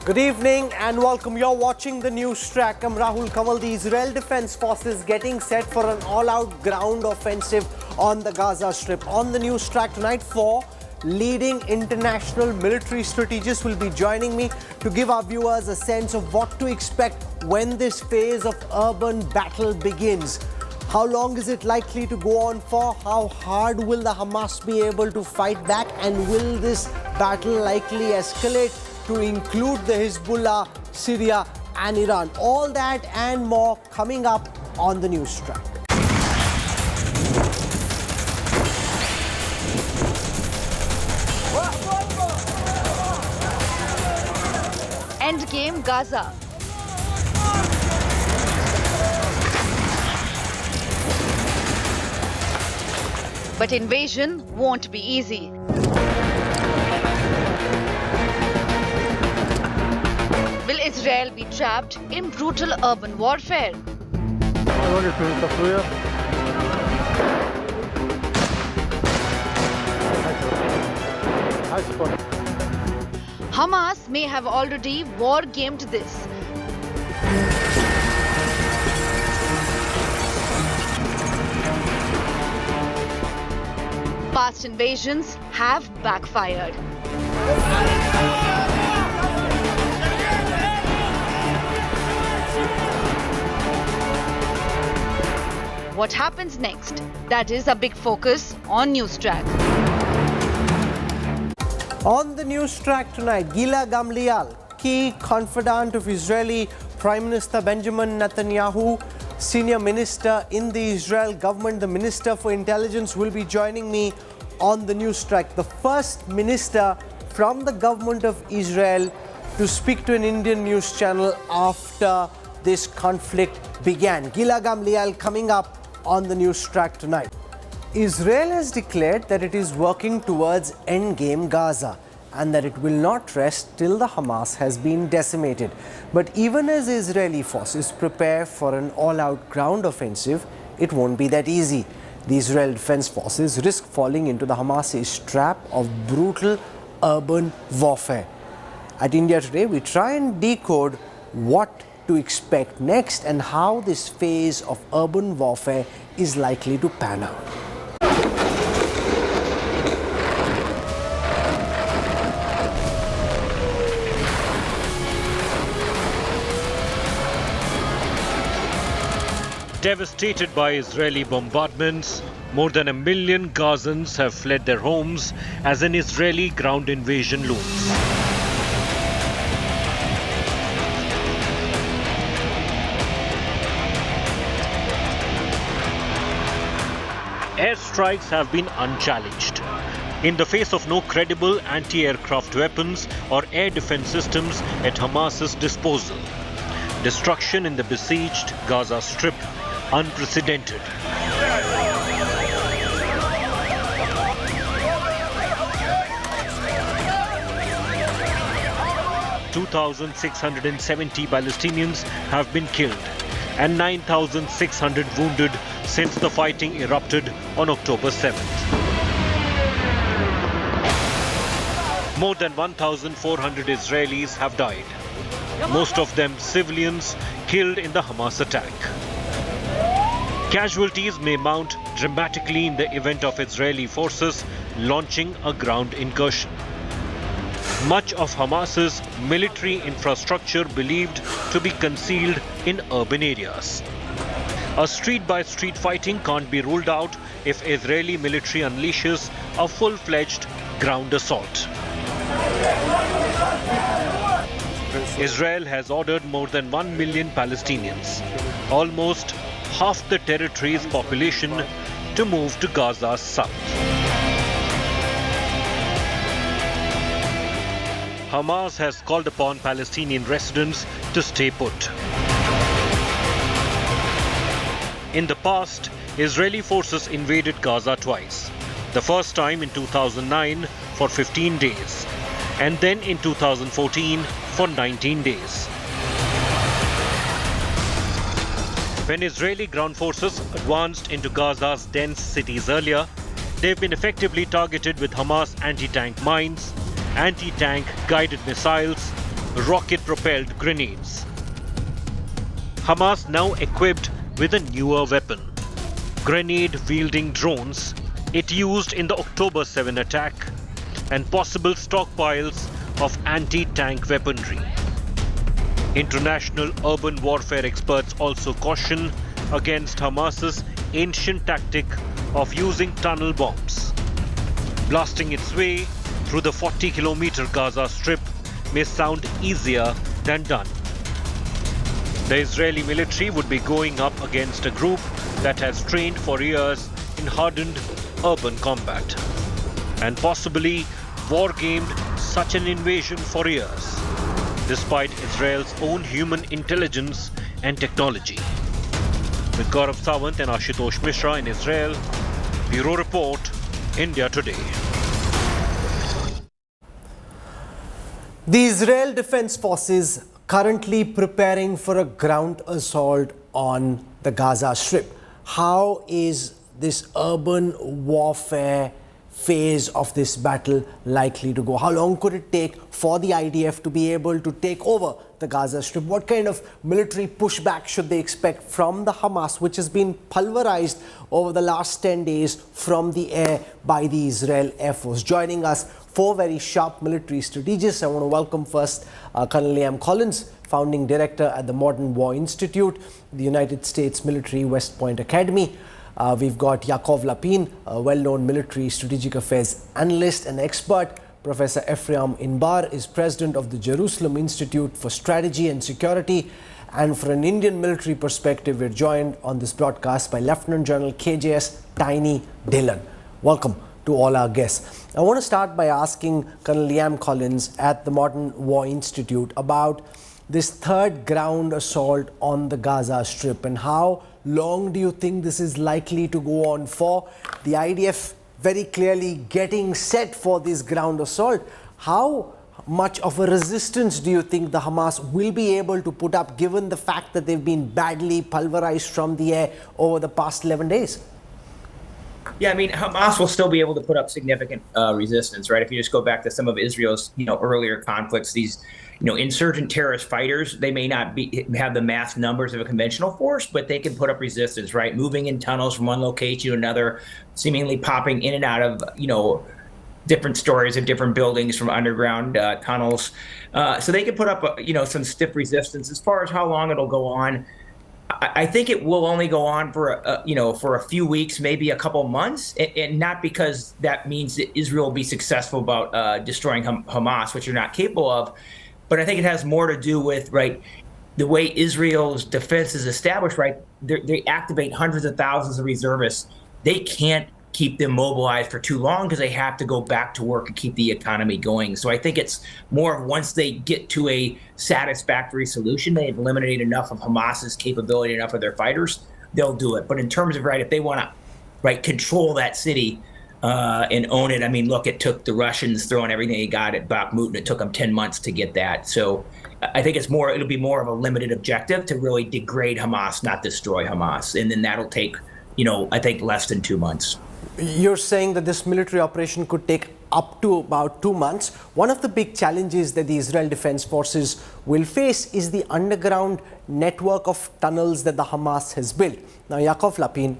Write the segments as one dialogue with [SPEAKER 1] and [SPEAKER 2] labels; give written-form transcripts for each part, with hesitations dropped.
[SPEAKER 1] Good evening and welcome. You're watching the news track. I'm Rahul. Kanwal. The Israel Defense Forces getting set for an all-out ground offensive on the Gaza Strip. On the news track tonight, 4 leading international military strategists will be joining me to give our viewers a sense of what to expect when this phase of urban battle begins. How long is it likely to go on for? How hard will the Hamas be able to fight back? And will this battle likely escalate to include the Hezbollah, Syria and Iran? All that and more coming up on the news track.
[SPEAKER 2] Endgame Gaza. But invasion won't be easy. Will Israel be trapped in brutal urban warfare? Hamas may have already war-gamed this. Past invasions have backfired. What happens next? That is a big focus on News Track.
[SPEAKER 1] On the news track tonight, Gila Gamliel, key confidant of Israeli Prime Minister Benjamin Netanyahu, senior minister in the Israel government, the Minister for Intelligence, will be joining me on the news track. The first minister from the government of Israel to speak to an Indian news channel after this conflict began. Gila Gamliel coming up on the news track tonight. Israel has declared that it is working towards endgame Gaza and that it will not rest till the Hamas has been decimated. But even as Israeli forces prepare for an all-out ground offensive, it won't be that easy. The Israel Defense Forces risk falling into the Hamas' trap of brutal urban warfare. At India Today, we try and decode what to expect next and how this phase of urban warfare is likely to pan out.
[SPEAKER 3] Devastated by Israeli bombardments, more than 1 million Gazans have fled their homes as an Israeli ground invasion looms. Airstrikes have been unchallenged. In the face of no credible anti-aircraft weapons or air defense systems at Hamas's disposal, destruction in the besieged Gaza Strip unprecedented. (2,670) Palestinians have been killed and 9,600 wounded since the fighting erupted on October 7th. More than 1,400 Israelis have died, most of them civilians killed in the Hamas attack. Casualties may mount dramatically in the event of Israeli forces launching a ground incursion. Much of Hamas's military infrastructure believed to be concealed in urban areas. A street-by-street fighting can't be ruled out if Israeli military unleashes a full-fledged ground assault. Israel has ordered more than 1 million Palestinians, almost half the territory's population, to move to Gaza's south. Hamas has called upon Palestinian residents to stay put. In the past, Israeli forces invaded Gaza twice. The first time in 2009 for 15 days, and then in 2014 for 19 days. When Israeli ground forces advanced into Gaza's dense cities earlier, they've been effectively targeted with Hamas anti-tank mines, anti-tank guided missiles, rocket-propelled grenades. Hamas now equipped with a newer weapon, grenade-wielding drones it used in the October 7 attack, and possible stockpiles of anti-tank weaponry. International urban warfare experts also caution against Hamas's ancient tactic of using tunnel bombs. Blasting its way through the 40-kilometer Gaza Strip may sound easier than done. The Israeli military would be going up against a group that has trained for years in hardened urban combat and possibly war-gamed such an invasion for years, despite Israel's own human intelligence and technology. With Gaurav Sawant and Ashutosh Mishra in Israel, Bureau Report, India Today.
[SPEAKER 1] The Israel Defense Forces currently preparing for a ground assault on the Gaza Strip. How is this urban warfare phase of this battle likely to go? How long could it take for the IDF to be able to take over the Gaza Strip? What kind of military pushback should they expect from the Hamas, which has been pulverized over the last 10 days from the air by the Israel Air Force? Joining us, four very sharp military strategists. I want to welcome first Colonel Liam Collins, founding director at the Modern War Institute, the United States Military West Point Academy. We've got Yaakov Lapin, a well-known military strategic affairs analyst and expert. Professor Ephraim Inbar is president of the Jerusalem Institute for Strategy and Security. And for an Indian military perspective, we're joined on this broadcast by Lieutenant General KJS Tiny Dillon. Welcome to all our guests. I want to start by asking Colonel Liam Collins at the Modern War Institute about this third ground assault on the Gaza Strip, and how long do you think this is likely to go on for? The IDF very clearly getting set for this ground assault. How much of a resistance do you think the Hamas will be able to put up, given the fact that they've been badly pulverized from the air over the past 11 days?
[SPEAKER 4] Yeah, I mean, Hamas will still be able to put up significant resistance, right? If you just go back to some of Israel's, earlier conflicts, these, insurgent terrorist fighters, they may not have the mass numbers of a conventional force, but they can put up resistance, right? Moving in tunnels from one location to another, seemingly popping in and out of, different stories of different buildings from underground tunnels. So they can put up, some stiff resistance. As far as how long it'll go on, I think it will only go on for a few weeks, maybe a couple months, and not because that means that Israel will be successful about destroying Hamas, which they're not capable of. But I think it has more to do with, right, the way Israel's defense is established, right? They activate hundreds of thousands of reservists. They can't keep them mobilized for too long because they have to go back to work and keep the economy going. So I think it's more of once they get to a satisfactory solution, they've eliminated enough of Hamas's capability, enough of their fighters, they'll do it. But in terms of, right, if they want to, right, control that city and own it, I mean, look, it took the Russians throwing everything they got at Bakhmut, and it took them 10 months to get that. So I think it'll be more of a limited objective to really degrade Hamas, not destroy Hamas. And then that'll take, I think less than 2 months.
[SPEAKER 1] You're saying that this military operation could take up to about 2 months. One of the big challenges that the Israel Defense Forces will face is the underground network of tunnels that the Hamas has built. Now, Yaakov Lapin,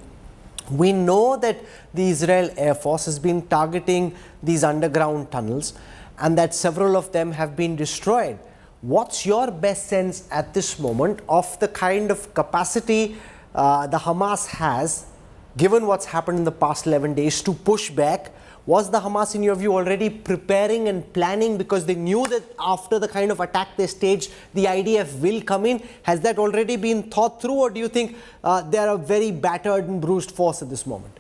[SPEAKER 1] we know that the Israel Air Force has been targeting these underground tunnels and that several of them have been destroyed. What's your best sense at this moment of the kind of capacity the Hamas has, given what's happened in the past 11 days, to push back? Was the Hamas, in your view, already preparing and planning because they knew that after the kind of attack they staged, the IDF will come in? Has that already been thought through, or do you think they're a very battered and bruised force at this moment?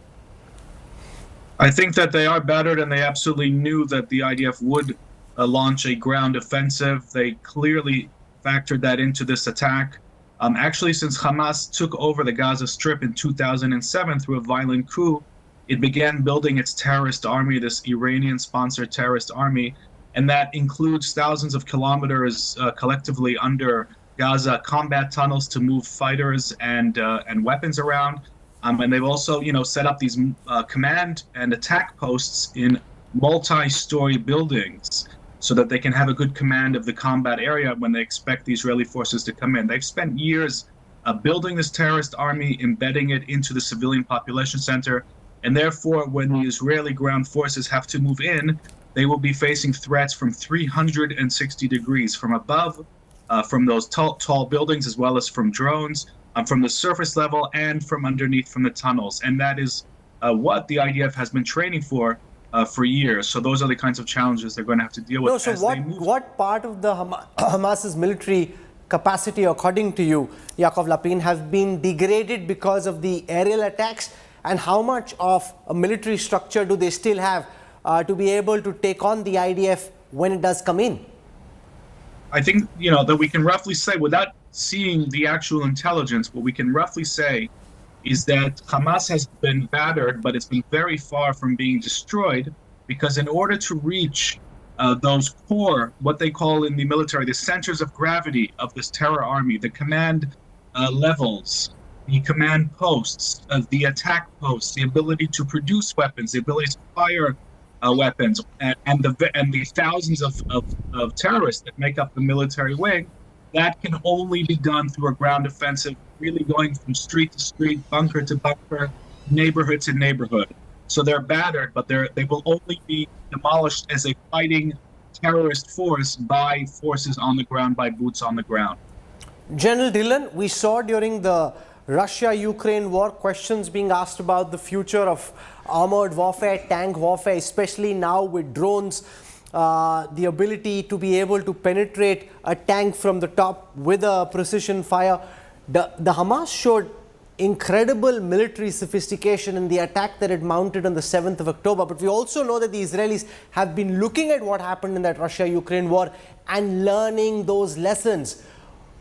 [SPEAKER 5] I think that they are battered, and they absolutely knew that the IDF would launch a ground offensive. They clearly factored that into this attack. Actually, since Hamas took over the Gaza Strip in 2007 through a violent coup, it began building its terrorist army, this Iranian-sponsored terrorist army, and that includes thousands of kilometers collectively under Gaza combat tunnels to move fighters and weapons around. And they've also, set up these command and attack posts in multi-story buildings. so that they can have a good command of the combat area when they expect the Israeli forces to come in. They've spent years building this terrorist army, embedding it into the civilian population center, and therefore when the Israeli ground forces have to move in, they will be facing threats from 360 degrees, from above, from those tall buildings, as well as from drones, from the surface level, and from underneath from the tunnels. And that is what the IDF has been training for years. So those are the kinds of challenges they're going to have to deal with.
[SPEAKER 1] No, so what part of the Hamas's military capacity, according to you, Yaakov Lapin, has been degraded because of the aerial attacks? And how much of a military structure do they still have to be able to take on the IDF when it does come in?
[SPEAKER 5] I think, that we can roughly say, without seeing the actual intelligence, what we can roughly say is that Hamas has been battered, but it's been very far from being destroyed, because in order to reach those core, what they call in the military, the centers of gravity of this terror army, the command levels, the command posts, the attack posts, the ability to produce weapons, the ability to fire weapons, and the thousands of terrorists that make up the military wing, that can only be done through a ground offensive, really going from street to street, bunker to bunker, neighborhood to neighborhood. So they're battered, but they will only be demolished as a fighting terrorist force by forces on the ground, by boots on the ground.
[SPEAKER 1] General Dillon, we saw during the Russia-Ukraine war questions being asked about the future of armored warfare, tank warfare, especially now with drones, the ability to be able to penetrate a tank from the top with a precision fire. The Hamas showed incredible military sophistication in the attack that it mounted on the 7th of October. But we also know that the Israelis have been looking at what happened in that Russia-Ukraine war and learning those lessons.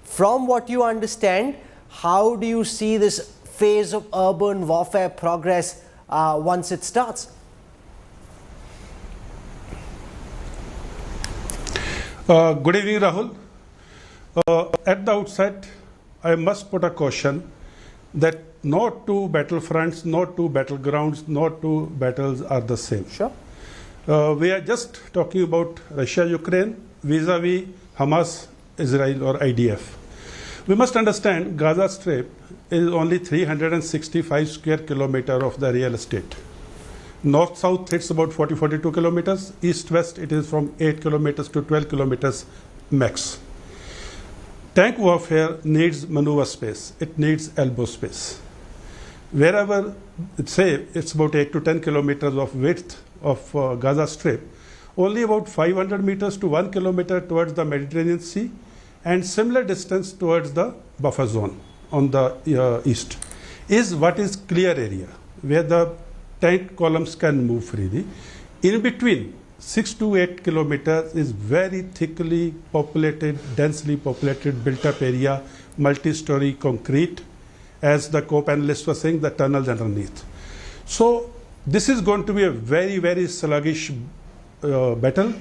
[SPEAKER 1] From what you understand, how do you see this phase of urban warfare progress once it starts?
[SPEAKER 6] Good evening, Rahul. At the outset, I must put a caution that no two battlefronts, no two battlegrounds, no two battles are the same.
[SPEAKER 1] Sure.
[SPEAKER 6] We are just talking about Russia-Ukraine vis-a-vis Hamas, Israel or IDF. We must understand Gaza Strip is only 365 square kilometers of the real estate. North-south, it's about 40-42 kilometers. East-west, it is from 8 kilometers to 12 kilometers max. Tank warfare needs maneuver space. It needs elbow space. Wherever, say, it's about 8 to 10 kilometers of width of Gaza Strip, only about 500 meters to 1 kilometer towards the Mediterranean Sea, and similar distance towards the buffer zone on the east is what is clear area where the tank columns can move freely. In between, 6 to 8 kilometers is very thickly populated, densely populated, built-up area, multi-story concrete, as the co-panelists were saying, the tunnels underneath. So this is going to be a very, very sluggish battle,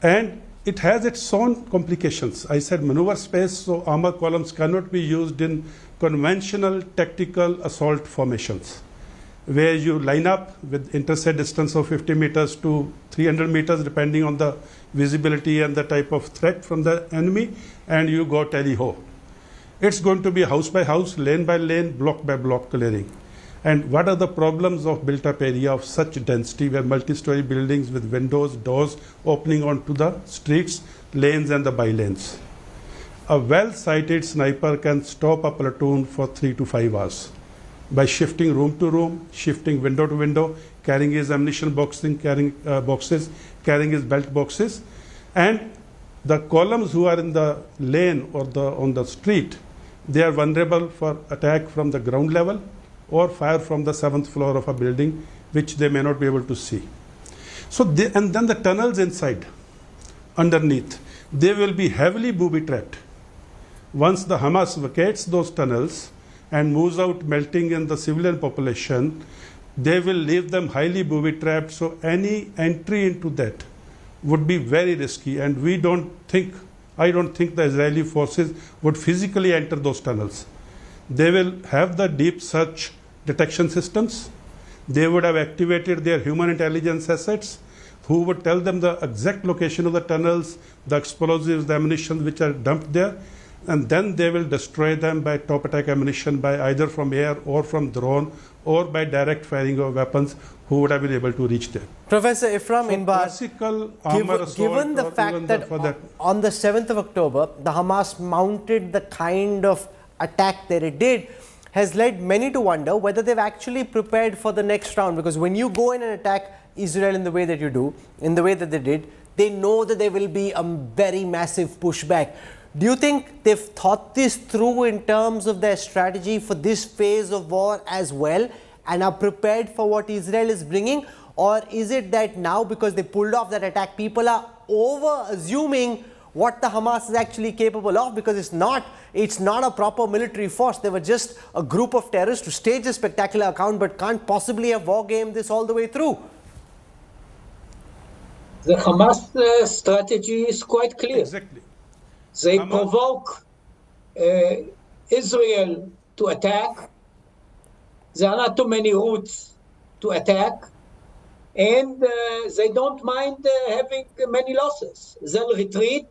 [SPEAKER 6] and it has its own complications. I said maneuver space, so armor columns cannot be used in conventional tactical assault formations, where you line up with intercept distance of 50 meters to 300 meters, depending on the visibility and the type of threat from the enemy, and you go tally-ho. It's going to be house by house, lane by lane, block by block clearing. And what are the problems of built-up area of such density, where multi-story buildings with windows, doors opening onto the streets, lanes and the by-lanes? A well-sighted sniper can stop a platoon for 3 to 5 hours by shifting room to room, shifting window to window, carrying his ammunition boxes, carrying his belt boxes. And the columns who are in the lane or on the street, they are vulnerable for attack from the ground level or fire from the 7th floor of a building, which they may not be able to see. So, and then the tunnels inside, underneath, they will be heavily booby-trapped. Once the Hamas vacates those tunnels and moves out, melting in the civilian population, they will leave them highly booby-trapped. So any entry into that would be very risky, and I don't think the Israeli forces would physically enter those tunnels. They will have the deep search detection systems. They would have activated their human intelligence assets. who would tell them the exact location of the tunnels, the explosives, the ammunition which are dumped there, and then they will destroy them by top attack ammunition, by either from air or from drone or by direct firing of weapons who would have been able to reach them.
[SPEAKER 1] Professor Ifram Inbar,
[SPEAKER 6] Classical armor assault,
[SPEAKER 1] given the
[SPEAKER 6] or
[SPEAKER 1] fact
[SPEAKER 6] even
[SPEAKER 1] that on the 7th of October, the Hamas mounted the kind of attack that it did, has led many to wonder whether they've actually prepared for the next round. Because when you go in and attack Israel in the way that you do, in the way that they did, they know that there will be a very massive pushback. Do you think they've thought this through in terms of their strategy for this phase of war as well, and are prepared for what Israel is bringing? Or is it that now, because they pulled off that attack, people are over assuming what the Hamas is actually capable of, because it's not a proper military force. They were just a group of terrorists to stage a spectacular account, but can't possibly have war gamed this all the way through.
[SPEAKER 7] The Hamas strategy is quite clear.
[SPEAKER 6] Exactly.
[SPEAKER 7] They provoke Israel to attack. There are not too many routes to attack. And they don't mind having many losses. They'll retreat,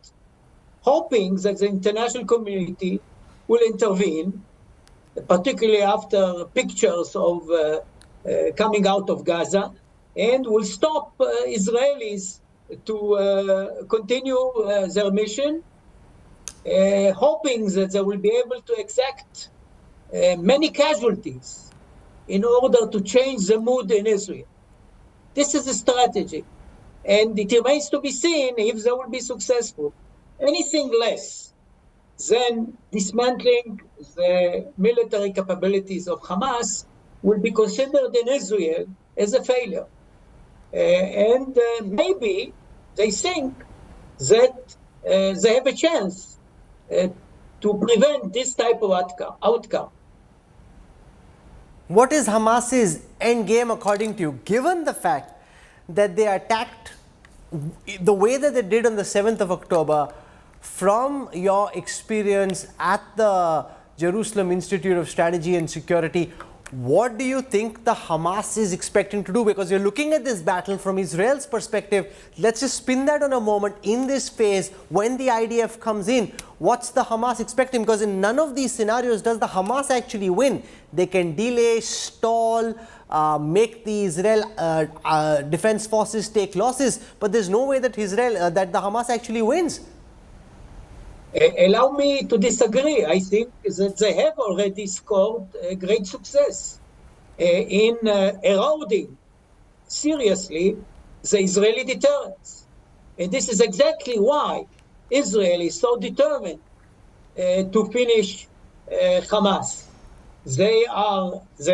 [SPEAKER 7] hoping that the international community will intervene, particularly after pictures of coming out of Gaza, and will stop Israelis to continue their mission, hoping that they will be able to exact many casualties in order to change the mood in Israel. This is a strategy, and it remains to be seen if they will be successful. Anything less than dismantling the military capabilities of Hamas will be considered in Israel as a failure. And maybe they think that they have a chance to prevent this type of outcome.
[SPEAKER 1] What is Hamas's end game according to you, given the fact that they attacked the way that they did on the 7th of October? From your experience at the Jerusalem Institute of Strategy and Security, what do you think the Hamas is expecting to do? Because you're looking at this battle from Israel's perspective. Let's just spin that on a moment. In this phase, when the IDF comes in, what's the Hamas expecting? Because in none of these scenarios does the Hamas actually win. They can delay, stall, make the Israel defense forces take losses, but there's no way that that the Hamas actually wins.
[SPEAKER 7] Allow me to disagree. I think that they have already scored a great success in eroding seriously the Israeli deterrence. And this is exactly why Israel is so determined to finish Hamas. They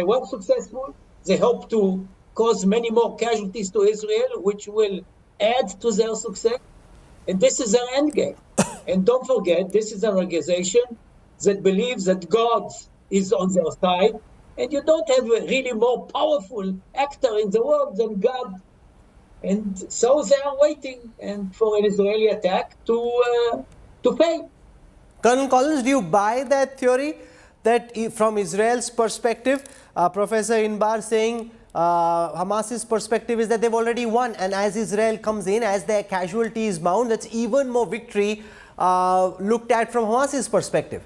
[SPEAKER 7] were successful. They hope to cause many more casualties to Israel, which will add to their success. And this is their endgame. And don't forget, this is an organization that believes that God is on their side. And you don't have a really more powerful actor in the world than God. And so they are waiting for an Israeli attack to fail.
[SPEAKER 1] Colonel Collins, do you buy that theory that from Israel's perspective, Professor Inbar saying Hamas's perspective is that they've already won, and as Israel comes in, as their casualties mount, that's even more victory looked at from Hamas's perspective?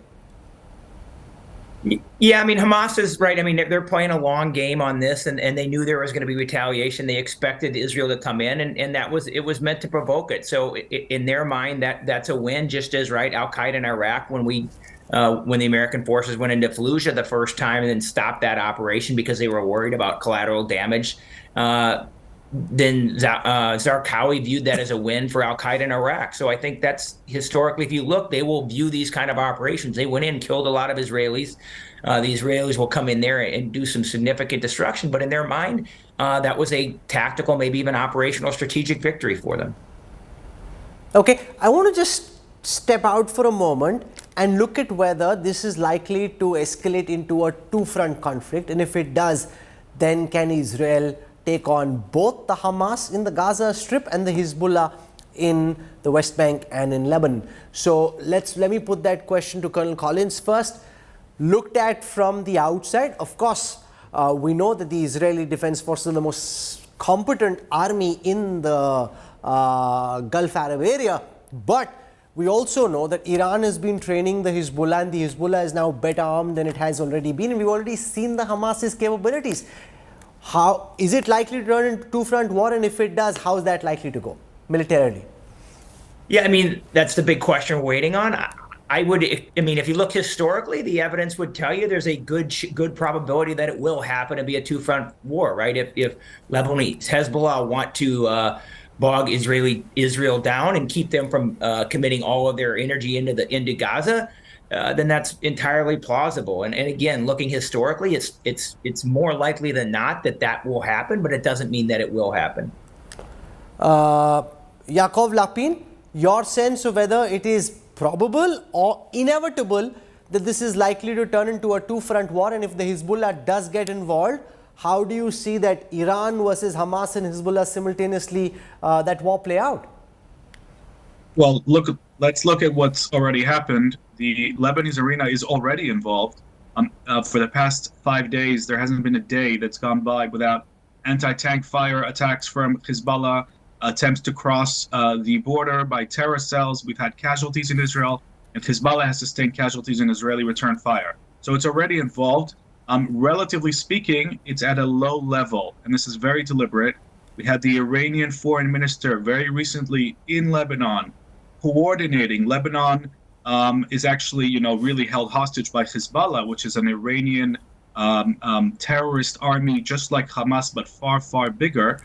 [SPEAKER 4] Yeah, I mean, Hamas is right. I mean, they're playing a long game on this, and they knew there was going to be retaliation. They expected Israel to come in, and it was meant to provoke it. So in their mind, that's a win, just as Al-Qaeda in Iraq, when the American forces went into Fallujah the first time and then stopped that operation because they were worried about collateral damage. Then Zarqawi viewed that as a win for Al-Qaeda in Iraq. So I think that's historically, if you look, they will view these kind of operations. They went in, killed a lot of Israelis. The Israelis will come in there and do some significant destruction. But in their mind, that was a tactical, maybe even operational, strategic victory for them.
[SPEAKER 1] Okay, I want to just step out for a moment and look at whether this is likely to escalate into a two-front conflict. And if it does, then can Israel take on both the Hamas in the Gaza Strip and the Hezbollah in the West Bank and in Lebanon? So let me put that question to Colonel Collins first. Looked at from the outside, of course, we know that the Israeli Defense Forces are the most competent army in the Gulf Arab area. But we also know that Iran has been training the Hezbollah, and the Hezbollah is now better armed than it has already been. And we've already seen the Hamas's capabilities. How is it likely to turn into two-front war? And if it does, how is that likely to go militarily?
[SPEAKER 4] Yeah, I mean, that's the big question we're waiting on. If you look historically, the evidence would tell you there's a good probability that it will happen to be a two-front war, right? If Lebanese Hezbollah want to bog Israel down and keep them from committing all of their energy into Gaza, then that's entirely plausible. And again, looking historically, it's more likely than not that will happen, but it doesn't mean that it will happen.
[SPEAKER 1] Yaakov Lapin, your sense of whether it is probable or inevitable that this is likely to turn into a two-front war, and if the Hezbollah does get involved, how do you see that Iran versus Hamas and Hezbollah simultaneously, that war play out?
[SPEAKER 5] Well, let's look at what's already happened. The Lebanese arena is already involved. For the past 5 days, there hasn't been a day that's gone by without anti-tank fire attacks from Hezbollah, attempts to cross the border by terror cells. We've had casualties in Israel, and Hezbollah has sustained casualties in Israeli return fire. So it's already involved. Relatively speaking, it's at a low level, and this is very deliberate. We had the Iranian foreign minister very recently in Lebanon coordinating. Lebanon is actually, really held hostage by Hezbollah, which is an Iranian terrorist army, just like Hamas, but far, far bigger.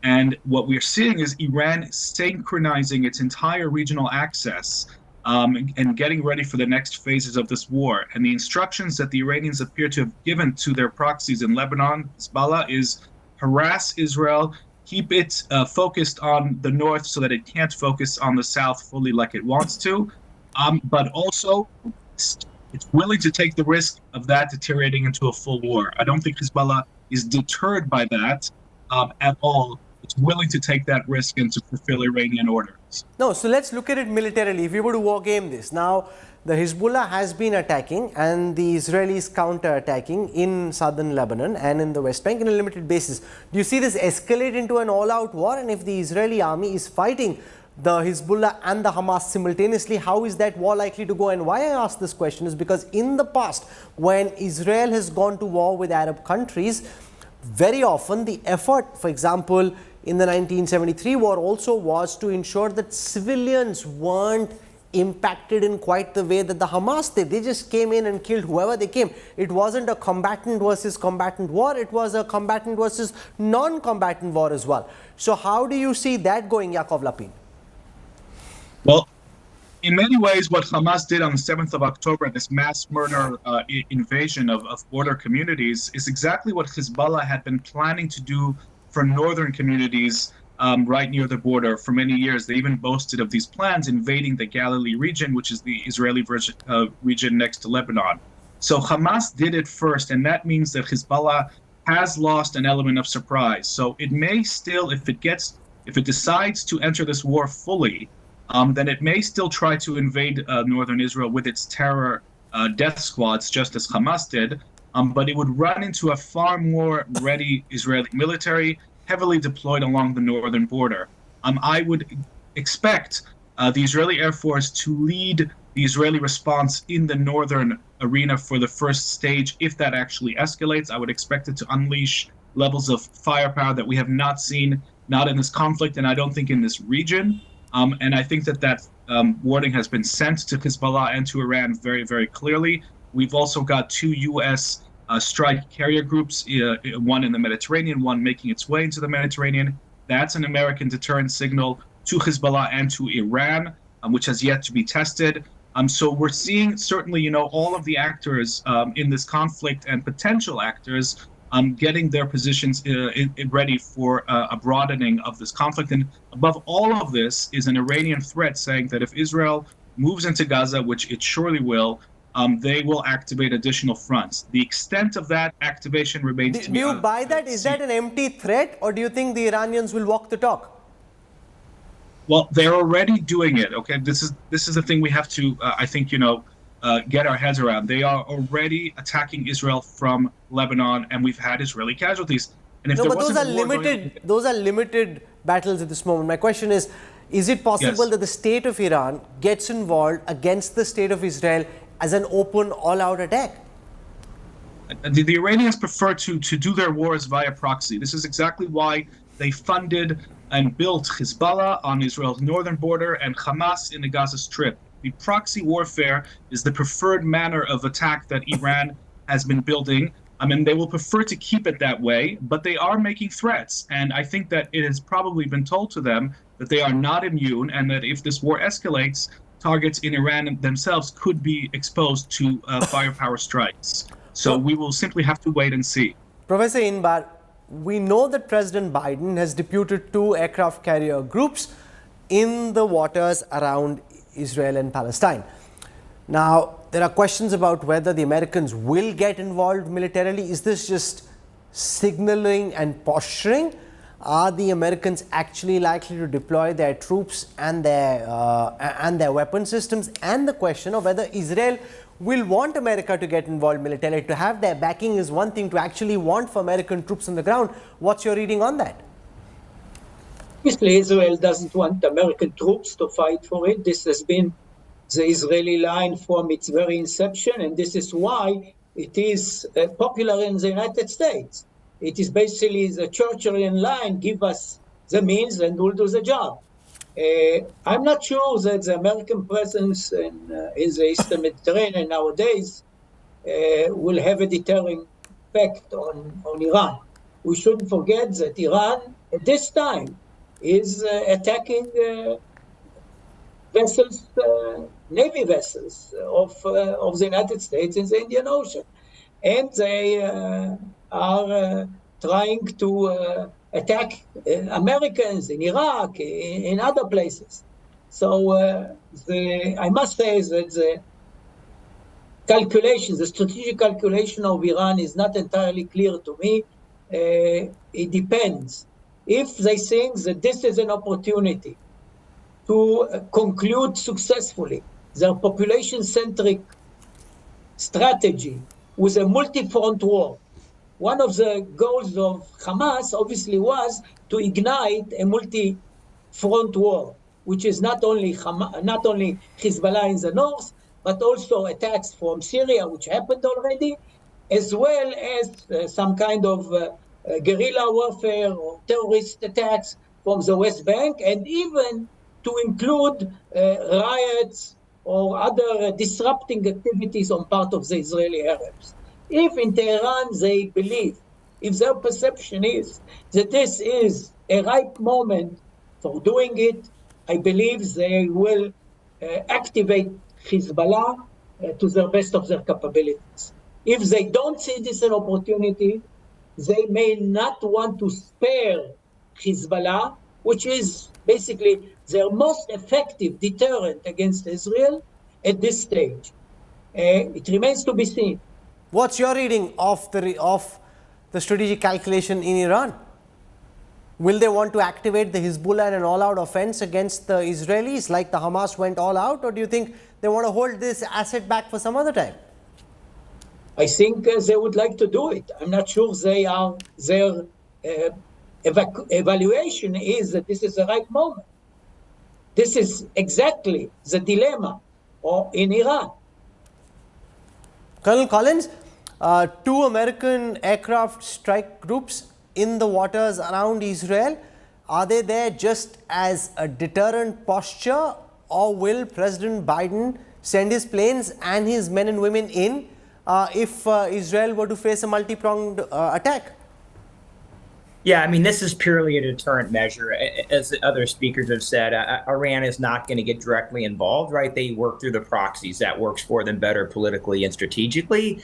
[SPEAKER 5] And what we're seeing is Iran synchronizing its entire regional access and getting ready for the next phases of this war. And the instructions that the Iranians appear to have given to their proxies in Lebanon, Hezbollah, is harass Israel, keep it focused on the north so that it can't focus on the south fully like it wants to, but also it's willing to take the risk of that deteriorating into a full war. I don't think Hezbollah is deterred by that at all. It's willing to take that risk and to fulfill Iranian orders.
[SPEAKER 1] No, so let's look at it militarily. If we were to war game this, now the Hezbollah has been attacking and the Israelis counter-attacking in southern Lebanon and in the West Bank on a limited basis. Do you see this escalate into an all-out war? And if the Israeli army is fighting the Hezbollah and the Hamas simultaneously, how is that war likely to go? And why I ask this question is because in the past, when Israel has gone to war with Arab countries, very often the effort, for example, in the 1973 war also was to ensure that civilians weren't impacted in quite the way that the Hamas did. They just came in and killed whoever they came. It wasn't a combatant versus combatant war. It was a combatant versus non-combatant war as well. So how do you see that going, Yaakov Lapin?
[SPEAKER 5] Well, in many ways, what Hamas did on the 7th of October, this mass murder invasion of border communities, is exactly what Hezbollah had been planning to do for northern communities right near the border for many years. They even boasted of these plans invading the Galilee region, which is the Israeli region next to Lebanon. So Hamas did it first, and that means that Hezbollah has lost an element of surprise. So it may still, if it decides to enter this war fully, then it may still try to invade northern Israel with its terror death squads, just as Hamas did. But it would run into a far more ready Israeli military, heavily deployed along the northern border. I would expect the Israeli Air Force to lead the Israeli response in the northern arena for the first stage. If that actually escalates, I would expect it to unleash levels of firepower that we have not seen, not in this conflict, and I don't think in this region. And I think that warning has been sent to Hezbollah and to Iran very, very clearly. We've also got two U.S. Strike carrier groups, one in the Mediterranean, one making its way into the Mediterranean. That's an American deterrent signal to Hezbollah and to Iran, which has yet to be tested. So we're seeing certainly, all of the actors in this conflict and potential actors getting their positions ready for a broadening of this conflict. And above all of this is an Iranian threat saying that if Israel moves into Gaza, which it surely will, they will activate additional fronts. The extent of that activation remains to be.
[SPEAKER 1] Do you buy that? Is that an empty threat, or do you think the Iranians will walk the talk?
[SPEAKER 5] Well, they're already doing it. Okay, this is the thing we have to, I think, get our heads around. They are already attacking Israel from Lebanon, and we've had Israeli casualties. And if
[SPEAKER 1] No,
[SPEAKER 5] there
[SPEAKER 1] but those
[SPEAKER 5] wasn't
[SPEAKER 1] are
[SPEAKER 5] a war going-
[SPEAKER 1] limited. Those are limited battles at this moment. My question is it possible
[SPEAKER 5] Yes.
[SPEAKER 1] that the state of Iran gets involved against the state of Israel as an open, all-out attack?
[SPEAKER 5] The Iranians prefer to do their wars via proxy. This is exactly why they funded and built Hezbollah on Israel's northern border and Hamas in the Gaza Strip. The proxy warfare is the preferred manner of attack that Iran has been building. I mean, they will prefer to keep it that way, but they are making threats. And I think that it has probably been told to them that they are not immune and that if this war escalates, targets in Iran themselves could be exposed to firepower strikes. So we will simply have to wait and see.
[SPEAKER 1] Professor Inbar, we know that President Biden has deputed 2 aircraft carrier groups in the waters around Israel and Palestine. Now, there are questions about whether the Americans will get involved militarily. Is this just signaling and posturing? Are the Americans actually likely to deploy their troops and their weapon systems? And the question of whether Israel will want America to get involved militarily. To have their backing is one thing, to actually want for American troops on the ground. What's your reading on that?
[SPEAKER 7] Obviously, Israel doesn't want American troops to fight for it. This has been the Israeli line from its very inception, and this is why it is popular in the United States. It is basically the Churchillian line: give us the means and we'll do the job. I'm not sure that the American presence in the Eastern Mediterranean nowadays will have a deterring effect on Iran. We shouldn't forget that Iran, at this time, is attacking vessels, Navy vessels of the United States in the Indian Ocean. And they are trying to attack Americans in Iraq, in other places. So I must say that the calculations, the strategic calculation of Iran is not entirely clear to me. It depends. If they think that this is an opportunity to conclude successfully their population-centric strategy with a multi-front war, one of the goals of Hamas obviously was to ignite a multi-front war, which is not only Hezbollah in the north, but also attacks from Syria, which happened already, as well as some kind of guerrilla warfare or terrorist attacks from the West Bank, and even to include riots or other disrupting activities on part of the Israeli Arabs. If in Tehran they believe, if their perception is that this is a ripe moment for doing it, I believe they will activate Hezbollah to the best of their capabilities. If they don't see this an opportunity, they may not want to spare Hezbollah, which is basically their most effective deterrent against Israel at this stage. It remains to be seen.
[SPEAKER 1] What's your reading of the strategic calculation in Iran? Will they want to activate the Hezbollah in an all-out offense against the Israelis like the Hamas went all out, or do you think they want to hold this asset back for some other time?
[SPEAKER 7] I think they would like to do it. I'm not sure their evaluation is that this is the right moment. This is exactly the dilemma in Iran.
[SPEAKER 1] Colonel Collins, 2 American aircraft strike groups in the waters around Israel, are they there just as a deterrent posture, or will President Biden send his planes and his men and women in if Israel were to face a multi-pronged attack?
[SPEAKER 4] Yeah, I mean, this is purely a deterrent measure. As other speakers have said, Iran is not going to get directly involved, right? They work through the proxies. That works for them better politically and strategically.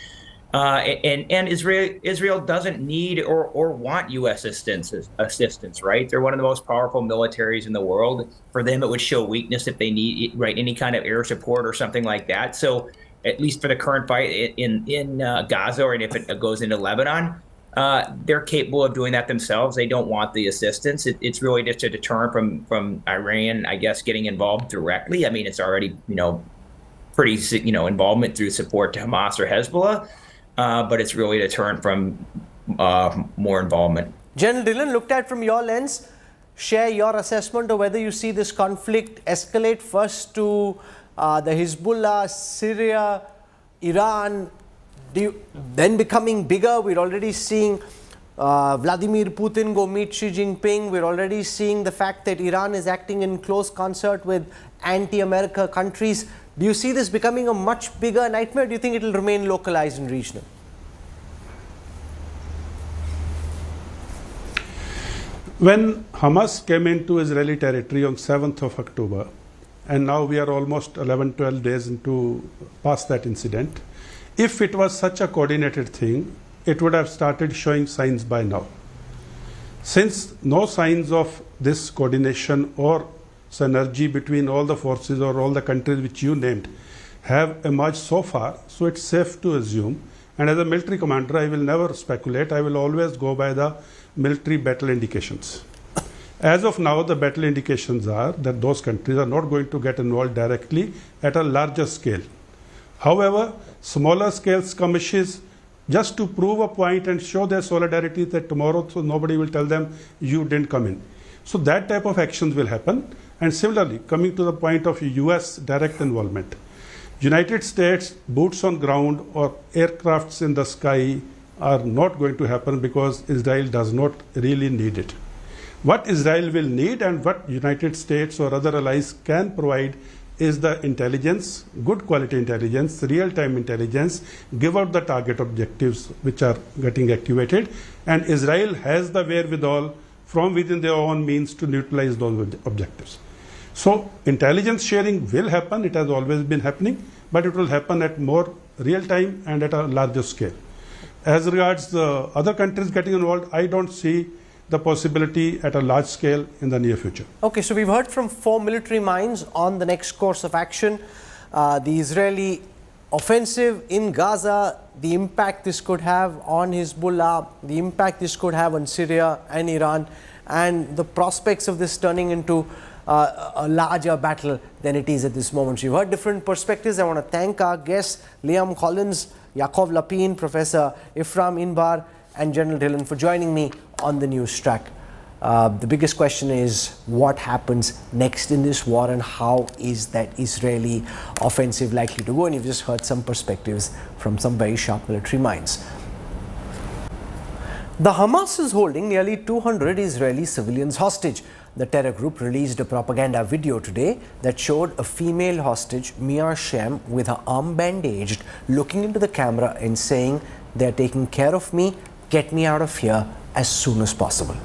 [SPEAKER 4] And Israel doesn't need or want U.S. assistance, right? They're one of the most powerful militaries in the world. For them, it would show weakness if they need, right, any kind of air support or something like that. So at least for the current fight in Gaza, or if it goes into Lebanon, they're capable of doing that themselves. They don't want the assistance. It's really just a deterrent from Iran, I guess, getting involved directly. I mean, it's already, pretty, involvement through support to Hamas or Hezbollah, but it's really a deterrent from more involvement.
[SPEAKER 1] General Dillon, looked at from your lens, share your assessment of whether you see this conflict escalate first to the Hezbollah, Syria, Iran, then becoming bigger. We're already seeing Vladimir Putin go meet Xi Jinping. We're already seeing the fact that Iran is acting in close concert with anti-America countries. Do you see this becoming a much bigger nightmare? Or do you think it will remain localized and regional?
[SPEAKER 6] When Hamas came into Israeli territory on 7th of October, and now we are almost 11-12 days into past that incident, if it was such a coordinated thing, it would have started showing signs by now. Since no signs of this coordination or synergy between all the forces or all the countries which you named have emerged so far, so it's safe to assume, and as a military commander I will never speculate, I will always go by the military battle indications. As of now, the battle indications are that those countries are not going to get involved directly at a larger scale. However, smaller scale skirmishes just to prove a point and show their solidarity that tomorrow so nobody will tell them you didn't come in. So that type of actions will happen. And similarly, coming to the point of US direct involvement, United States boots on ground or aircrafts in the sky are not going to happen because Israel does not really need it. What Israel will need and what United States or other allies can provide is the intelligence, good quality intelligence, real-time intelligence, give out the target objectives which are getting activated, and Israel has the wherewithal from within their own means to neutralize those objectives. So intelligence sharing will happen, it has always been happening, but it will happen at more real-time and at a larger scale. As regards the other countries getting involved, I don't see the possibility at a large scale in the near future.
[SPEAKER 1] Okay, so we've heard from 4 military minds on the next course of action. The Israeli offensive in Gaza, the impact this could have on Hezbollah, the impact this could have on Syria and Iran, and the prospects of this turning into a larger battle than it is at this moment. So you've heard different perspectives. I want to thank our guests, Liam Collins, Yaakov Lapin, Professor Ifram Inbar, and General Dillon for joining me on the news track. The biggest question is what happens next in this war and how is that Israeli offensive likely to go? And you've just heard some perspectives from some very sharp military minds. The Hamas is holding nearly 200 Israeli civilians hostage. The terror group released a propaganda video today that showed a female hostage, Mia Shem, with her arm bandaged, looking into the camera and saying, "They're taking care of me, get me out of here as soon as possible."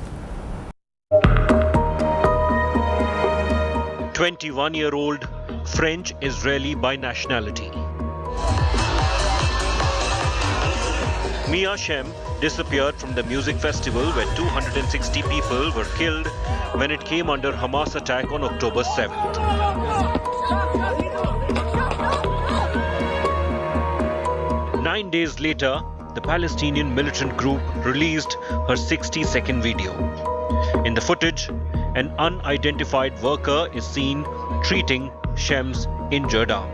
[SPEAKER 3] 21-year-old French-Israeli by nationality. Mia Shem disappeared from the music festival where 260 people were killed when it came under Hamas attack on October 7th. Nine days later, the Palestinian militant group released her 60-second video. In the footage, an unidentified worker is seen treating Shem's injured arm.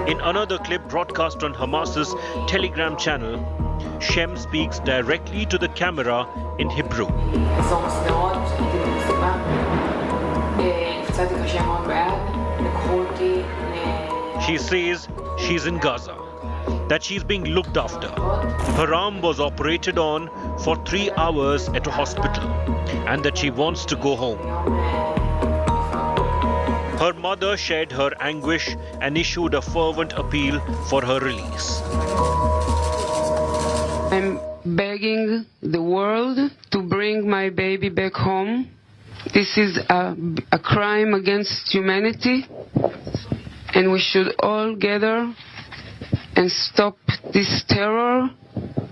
[SPEAKER 3] In another clip broadcast on Hamas's Telegram channel, Shem speaks directly to the camera in Hebrew. She says she's in Gaza, that she's being looked after. Her arm was operated on for 3 hours at a hospital and that she wants to go home. Her mother shared her anguish and issued a fervent appeal for her release.
[SPEAKER 8] I'm begging the world to bring my baby back home. This is a crime against humanity, and we should all gather and stop this terror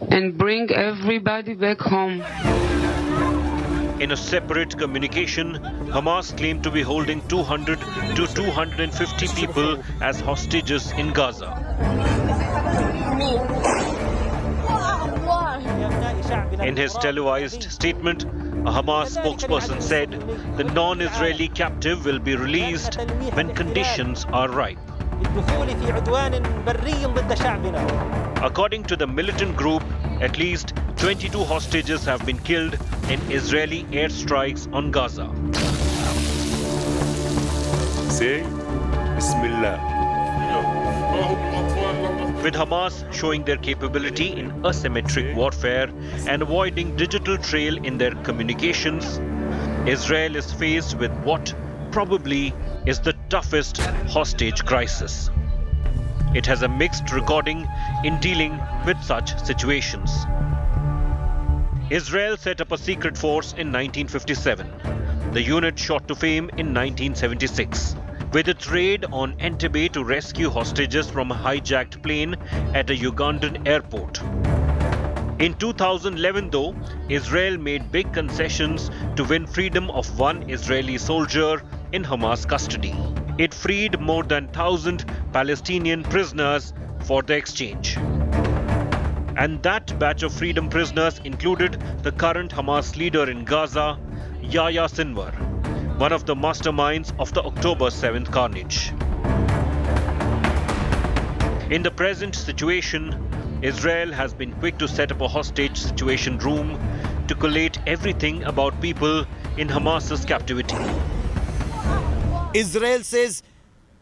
[SPEAKER 8] and bring everybody back home.
[SPEAKER 3] In a separate communication, Hamas claimed to be holding 200 to 250 people as hostages in Gaza. In his televised statement, a Hamas spokesperson said the non-Israeli captive will be released when conditions are ripe. According to the militant group, At least 22 hostages have been killed in Israeli airstrikes on Gaza.
[SPEAKER 9] Say, Bismillah.
[SPEAKER 3] With Hamas showing their capability in asymmetric warfare and avoiding digital trail in their communications, Israel is faced with what probably is the toughest hostage crisis. It has a mixed recording in dealing with such situations. Israel set up a secret force in 1957. The unit shot to fame in 1976. With its raid on Entebbe to rescue hostages from a hijacked plane at a Ugandan airport. In 2011 though, Israel made big concessions to win freedom of one Israeli soldier in Hamas custody. It freed more than 1,000 Palestinian prisoners for the exchange. And that batch of freedom prisoners included the current Hamas leader in Gaza, Yahya Sinwar, one of the masterminds of the October 7th carnage. In the present situation, Israel has been quick to set up a hostage situation room to collate everything about people in Hamas's captivity.
[SPEAKER 10] Israel says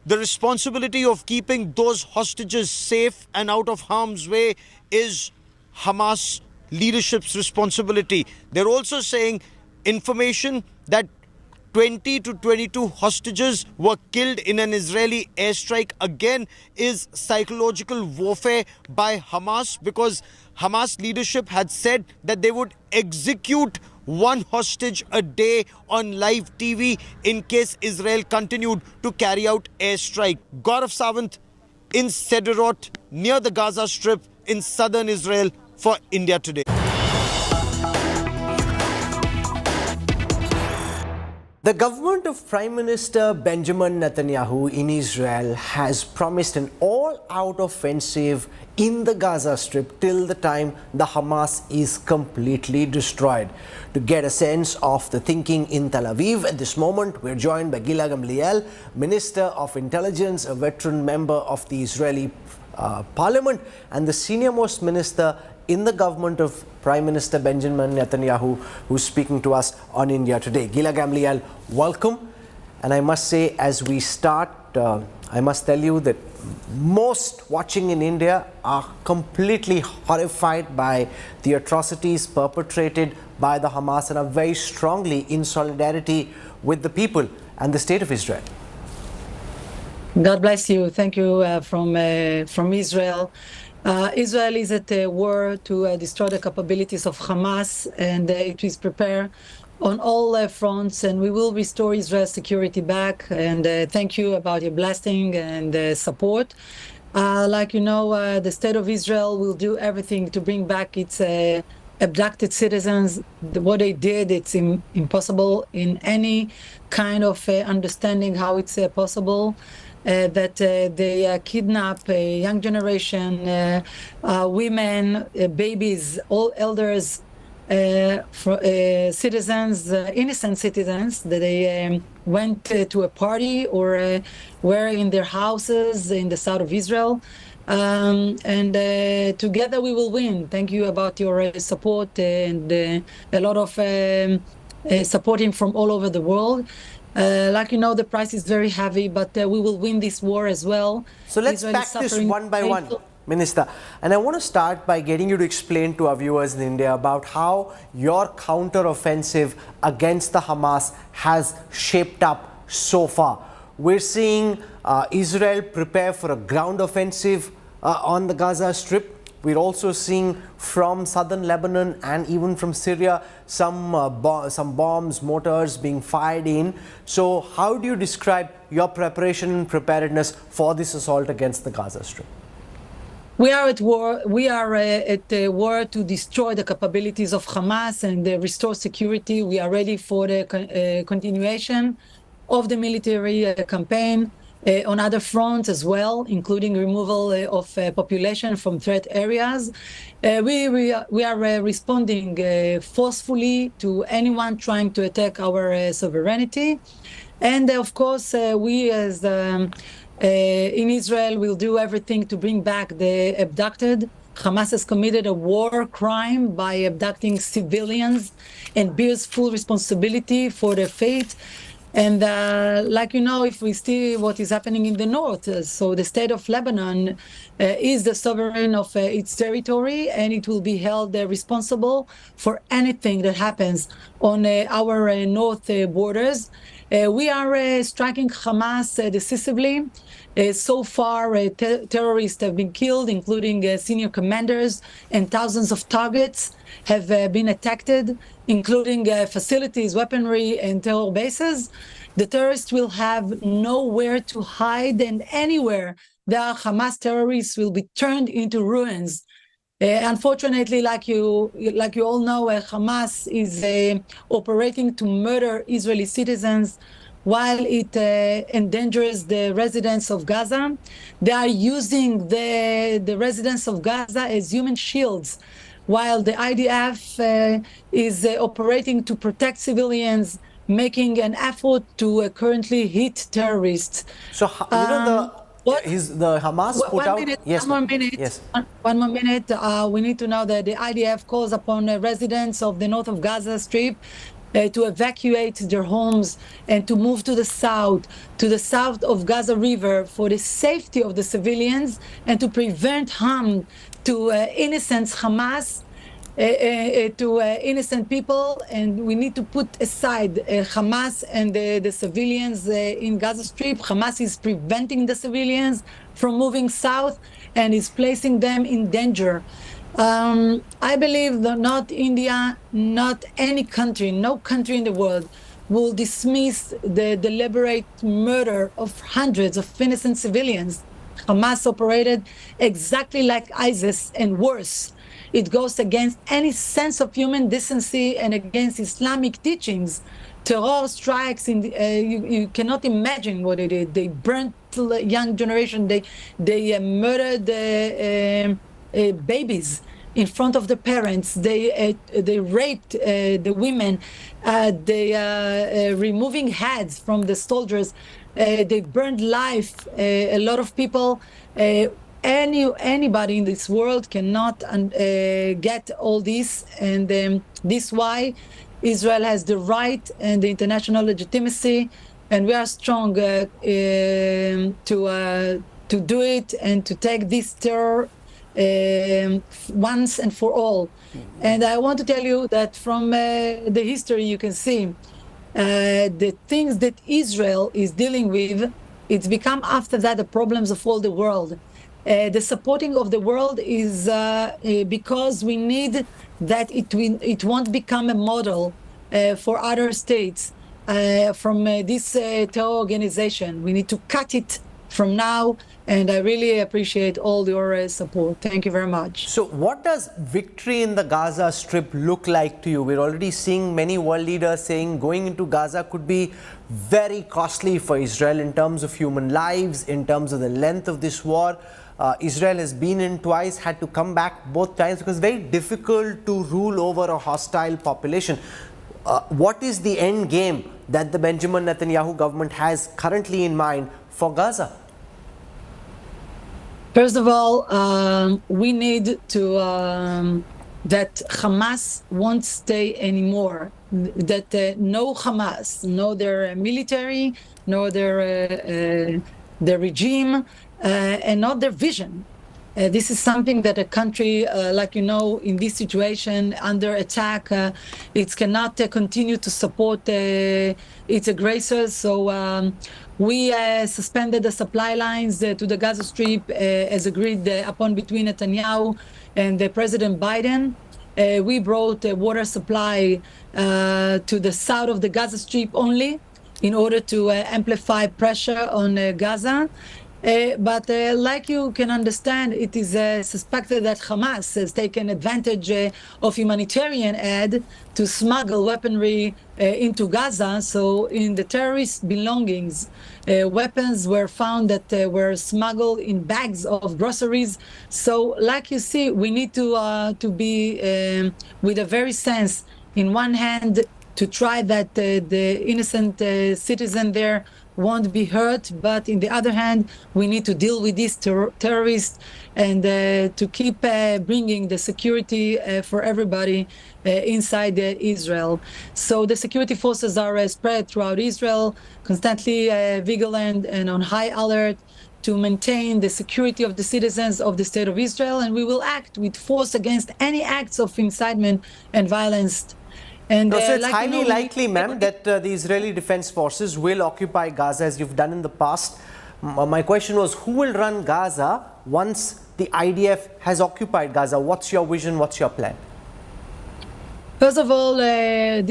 [SPEAKER 10] the responsibility of keeping those hostages safe and out of harm's way is Hamas leadership's responsibility. They're also saying information that 20 to 22 hostages were killed in an Israeli airstrike again is psychological warfare by Hamas, because Hamas leadership had said that they would execute one hostage a day on live TV in case Israel continued to carry out airstrike. Gaurav Sawant in Sderot near the Gaza Strip in southern Israel for India Today.
[SPEAKER 1] The government of Prime Minister Benjamin Netanyahu in Israel has promised an all-out offensive in the Gaza Strip till the time the Hamas is completely destroyed. To get a sense of the thinking in Tel Aviv at this moment, we're joined by Gila Gamliel, Minister of Intelligence, a veteran member of the Israeli Parliament, and the senior-most minister in the government of Prime Minister Benjamin Netanyahu, who's speaking to us on India Today. Gila Gamliel, welcome. And I must say, as we start, I must tell you that most watching in India are completely horrified by the atrocities perpetrated by the Hamas and are very strongly in solidarity with the people and the state of Israel.
[SPEAKER 11] God bless you. Thank you from Israel. Israel is at war to destroy the capabilities of Hamas, and it is prepared on all fronts, and we will restore Israel's security back. And thank you about your blessing and support. Like you know, the state of Israel will do everything to bring back its abducted citizens. What they did, it's impossible in any kind of understanding how it's possible. That they kidnap a young generation, women, babies, all elders, citizens, innocent citizens, that they went to a party or were in their houses in the south of Israel. And together we will win. Thank you about your support and a lot of supporting from all over the world. Like you know, the price is very heavy, but we will win this war as well.
[SPEAKER 1] So let's pack this one by one, Minister. And I want to start by getting you to explain to our viewers in India about how your counter-offensive against the Hamas has shaped up so far. We're seeing Israel prepare for a ground offensive on the Gaza Strip. We're also seeing from southern Lebanon and even from Syria some bombs, mortars being fired in. So how do you describe your preparation and preparedness for this assault against the Gaza Strip?
[SPEAKER 11] We are at war. We are at war to destroy the capabilities of Hamas and restore security. We are ready for the continuation of the military campaign. On other fronts as well, including removal of population from threat areas. We are responding forcefully to anyone trying to attack our sovereignty. And of course, we as in Israel will do everything to bring back the abducted Hamas has committed a war crime by abducting civilians and bears full responsibility for their fate. And like you know, if we see what is happening in the north, so the state of Lebanon is the sovereign of its territory, and it will be held responsible for anything that happens on our north borders. We are striking Hamas decisively. So far, terrorists have been killed, including senior commanders, and thousands of targets have been attacked, including facilities, weaponry, and terror bases. The terrorists will have nowhere to hide, and anywhere there are Hamas terrorists will be turned into ruins. Unfortunately, like you all know, Hamas is operating to murder Israeli citizens while it endangers the residents of Gaza. They are using the residents of Gaza as human shields, while the IDF is operating to protect civilians, making an effort to currently hit terrorists.
[SPEAKER 1] So, the Hamas put out... Yes,
[SPEAKER 11] one more minute.
[SPEAKER 1] Yes.
[SPEAKER 11] One more minute. We need to know that the IDF calls upon residents of the north of Gaza Strip to evacuate their homes and to move to the south of Gaza River for the safety of the civilians and to prevent harm to innocent Hamas, to innocent people. And we need to put aside Hamas and the civilians in Gaza Strip. Hamas is preventing the civilians from moving south and is placing them in danger. I believe that not India, not any country, no country in the world will dismiss the deliberate murder of hundreds of innocent civilians. Hamas operated exactly like ISIS and worse. It goes against any sense of human decency and against Islamic teachings. Terror strikes you cannot imagine what it did. They burnt the young generation. They murdered babies in front of the parents. They raped the women. They removing heads from the soldiers. They burned life. A lot of people. Anybody in this world cannot get all this, and this why Israel has the right and the international legitimacy, and we are strong to do it and to take this terror once and for all. And I want to tell you that from the history you can see the things that Israel is dealing with, it's become after that the problems of all the world. The supporting of the world is because we need that it won't become a model for other states from this terror organization. We need to cut it from now, and I really appreciate all your support. Thank you very much.
[SPEAKER 1] So what does victory in the Gaza Strip look like to you? We're already seeing many world leaders saying going into Gaza could be very costly for Israel in terms of human lives, in terms of the length of this war. Israel has been in twice, had to come back both times because it's very difficult to rule over a hostile population. What is the end game that the Benjamin Netanyahu government has currently in mind for Gaza?
[SPEAKER 11] First of all, we need to that Hamas won't stay anymore. That no Hamas, no their military, no their regime, and not their vision. This is something that a country, like you know, in this situation under attack, it cannot continue to support its aggressors. So we suspended the supply lines to the Gaza Strip as agreed upon between Netanyahu and President Biden. We brought water supply to the south of the Gaza Strip only in order to amplify pressure on Gaza. But like you can understand, it is suspected that Hamas has taken advantage of humanitarian aid to smuggle weaponry into Gaza. So in the terrorist belongings, weapons were found that were smuggled in bags of groceries. So like you see, we need to be with a very sense, in one hand, to try that the innocent citizen there won't be hurt. But in the other hand, we need to deal with these terrorists and to keep bringing the security for everybody inside Israel. So the security forces are spread throughout Israel, constantly vigilant and on high alert to maintain the security of the citizens of the state of Israel, and we will act with force against any acts of incitement and violence. And
[SPEAKER 1] so it's
[SPEAKER 11] like
[SPEAKER 1] highly likely, ma'am, that the Israeli Defense Forces will occupy Gaza as you've done in the past. My question was, who will run Gaza once the IDF has occupied Gaza? What's your vision? What's your plan?
[SPEAKER 11] First of all,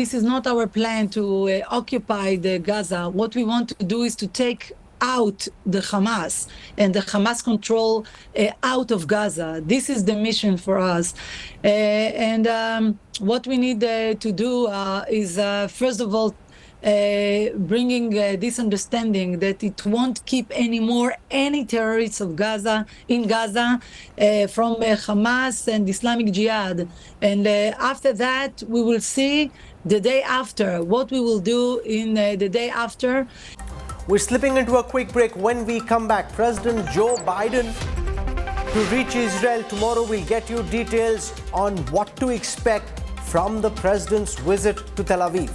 [SPEAKER 11] this is not our plan to occupy the Gaza. What we want to do is to take out the Hamas and the Hamas control out of Gaza. This is the mission for us. And what we need to do is, first of all, bringing this understanding that it won't keep anymore any terrorists of Gaza in Gaza from Hamas and Islamic Jihad. And after that, we will see the day after, what we will do in the day after.
[SPEAKER 1] We're slipping into a quick break. When we come back, President Joe Biden to reach Israel tomorrow. We'll get you details on what to expect from the president's visit to Tel Aviv.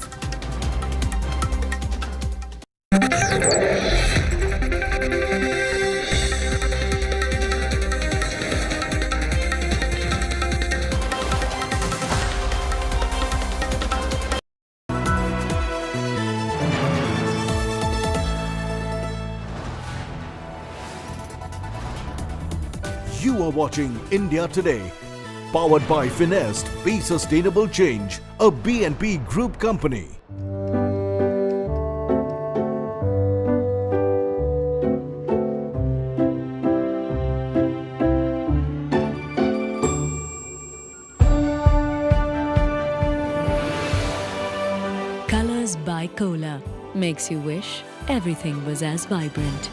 [SPEAKER 12] You are watching India Today, powered by Finest, Be Sustainable Change, a BNP Group company.
[SPEAKER 13] Colors by Cola makes you wish everything was as vibrant.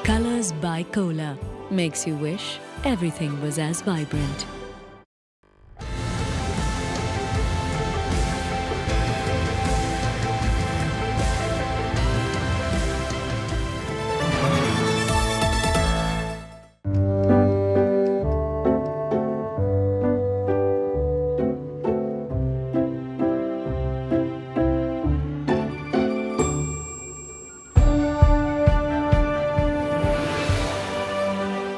[SPEAKER 13] Colors by Cola makes you wish everything was as vibrant.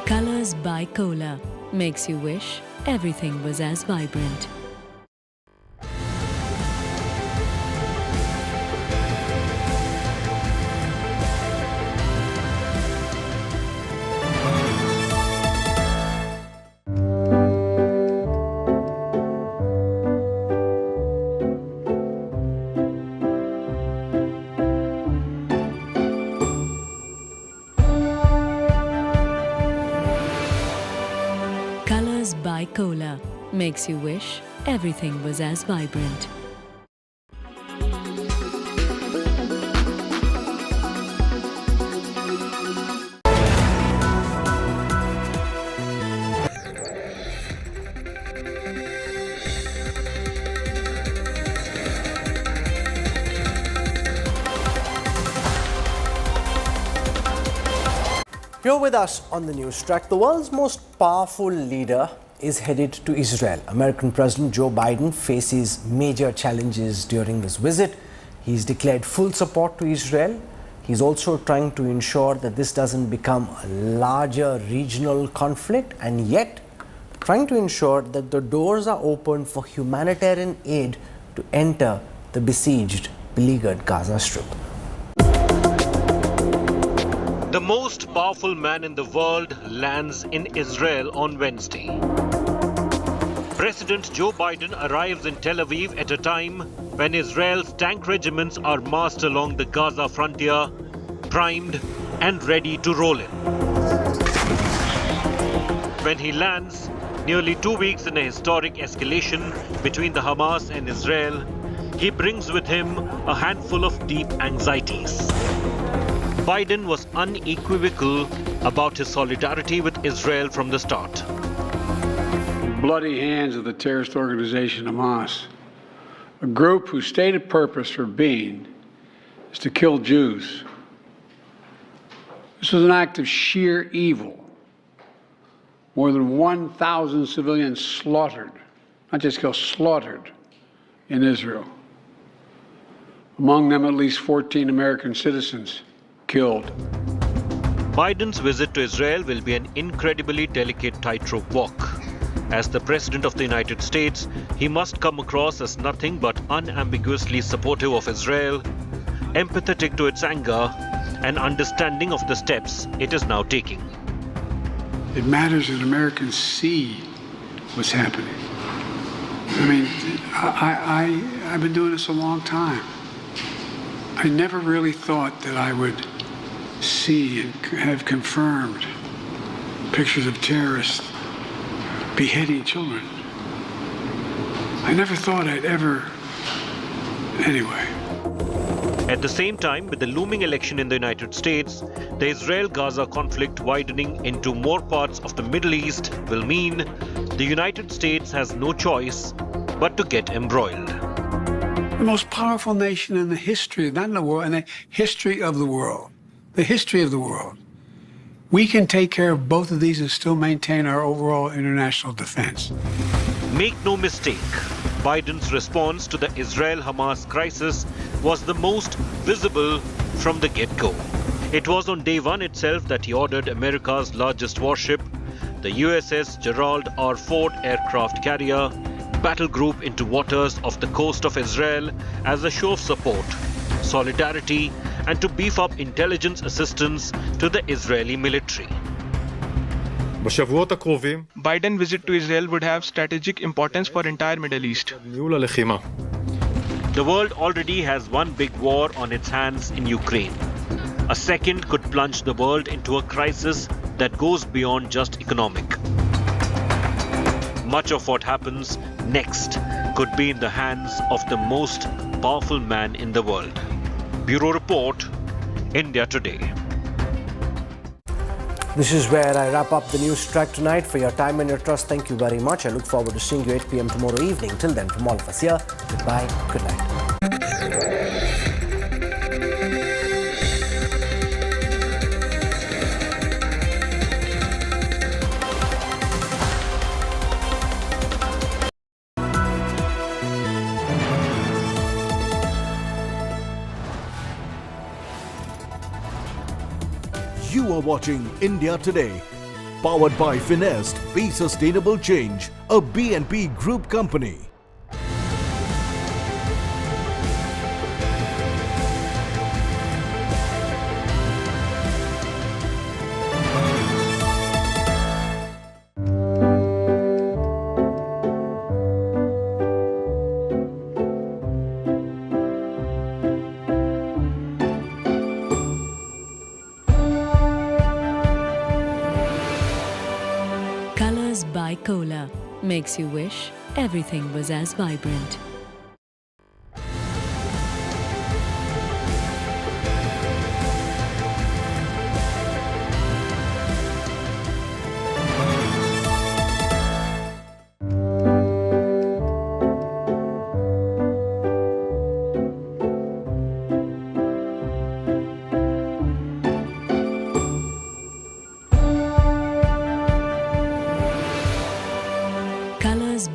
[SPEAKER 13] Colors by Cola makes you wish everything was as vibrant. Colors by Cola makes you wish everything was as vibrant.
[SPEAKER 1] You're with us on the news track. The world's most powerful leader is headed to Israel. American President Joe Biden faces major challenges during this visit. He's declared full support to Israel. He's also trying to ensure that this doesn't become a larger regional conflict, and yet trying to ensure that the doors are open for humanitarian aid to enter the besieged, beleaguered Gaza Strip.
[SPEAKER 3] The most powerful man in the world lands in Israel on Wednesday. President Joe Biden arrives in Tel Aviv at a time when Israel's tank regiments are massed along the Gaza frontier primed and ready to roll in. When he lands, nearly 2 weeks in a historic escalation between the Hamas and Israel, he brings with him a handful of deep anxieties. Biden was unequivocal about his solidarity with Israel from the start.
[SPEAKER 14] Bloody hands of the terrorist organization Hamas, a group whose stated purpose for being is to kill Jews. This was an act of sheer evil. More than 1,000 civilians slaughtered, not just killed, slaughtered in Israel. Among them, at least 14 American citizens killed.
[SPEAKER 3] Biden's visit to Israel will be an incredibly delicate tightrope walk. As the President of the United States, he must come across as nothing but unambiguously supportive of Israel, empathetic to its anger, and understanding of the steps it is now taking.
[SPEAKER 14] It matters that Americans see what's happening. I mean, I've been doing this a long time. I never really thought that I would see and have confirmed pictures of terrorists beheading children. I never thought I'd ever... Anyway.
[SPEAKER 3] At the same time, with the looming election in the United States, the Israel-Gaza conflict widening into more parts of the Middle East will mean the United States has no choice but to get embroiled.
[SPEAKER 14] The most powerful nation in the history, not in the world, in the history of the world. The history of the world. We can take care of both of these and still maintain our overall international defense.
[SPEAKER 3] Make no mistake, Biden's response to the Israel-Hamas crisis was the most visible from the get-go. It was on day one itself that he ordered America's largest warship, the USS Gerald R. Ford aircraft carrier, battle group into waters off the coast of Israel as a show of support, solidarity, and to beef up intelligence assistance to the Israeli military.
[SPEAKER 15] Biden visit to Israel would have strategic importance for entire Middle East.
[SPEAKER 3] The world already has one big war on its hands in Ukraine. A second could plunge the world into a crisis that goes beyond just economic. Much of what happens next could be in the hands of the most powerful man in the world. Bureau Report, India Today.
[SPEAKER 1] This is where I wrap up the news track tonight. For your time and your trust, thank you very much. I look forward to seeing you 8 p.m. tomorrow evening. Till then, from all of us here, goodbye, good night.
[SPEAKER 12] You are watching India Today, powered by Finest, Be Sustainable Change, a BNP Group company.
[SPEAKER 13] By Cola makes you wish everything was as vibrant.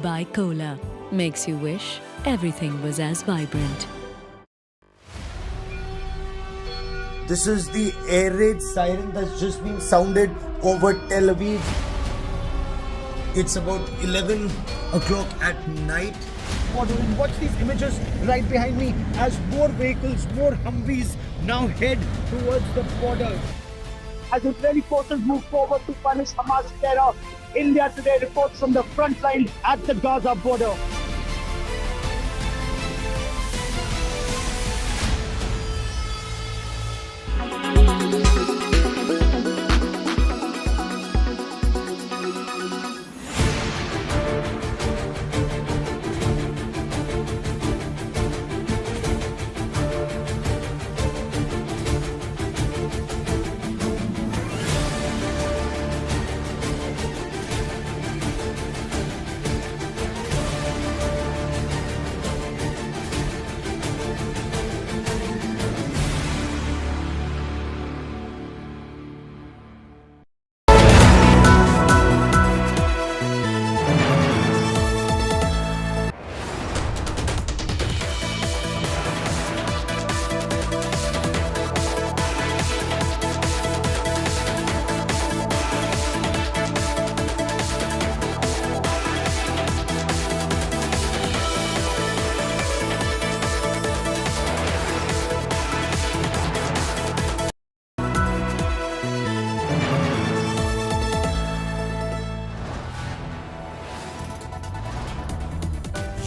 [SPEAKER 13] By Cola makes you wish everything was as vibrant.
[SPEAKER 16] This is the air raid siren that's just been sounded over Tel Aviv. It's about 11 o'clock at night. Watch these images right behind me as more vehicles, more Humvees now head towards the border. As Israeli forces move forward to punish Hamas terror, India Today reports from the front line at the Gaza border.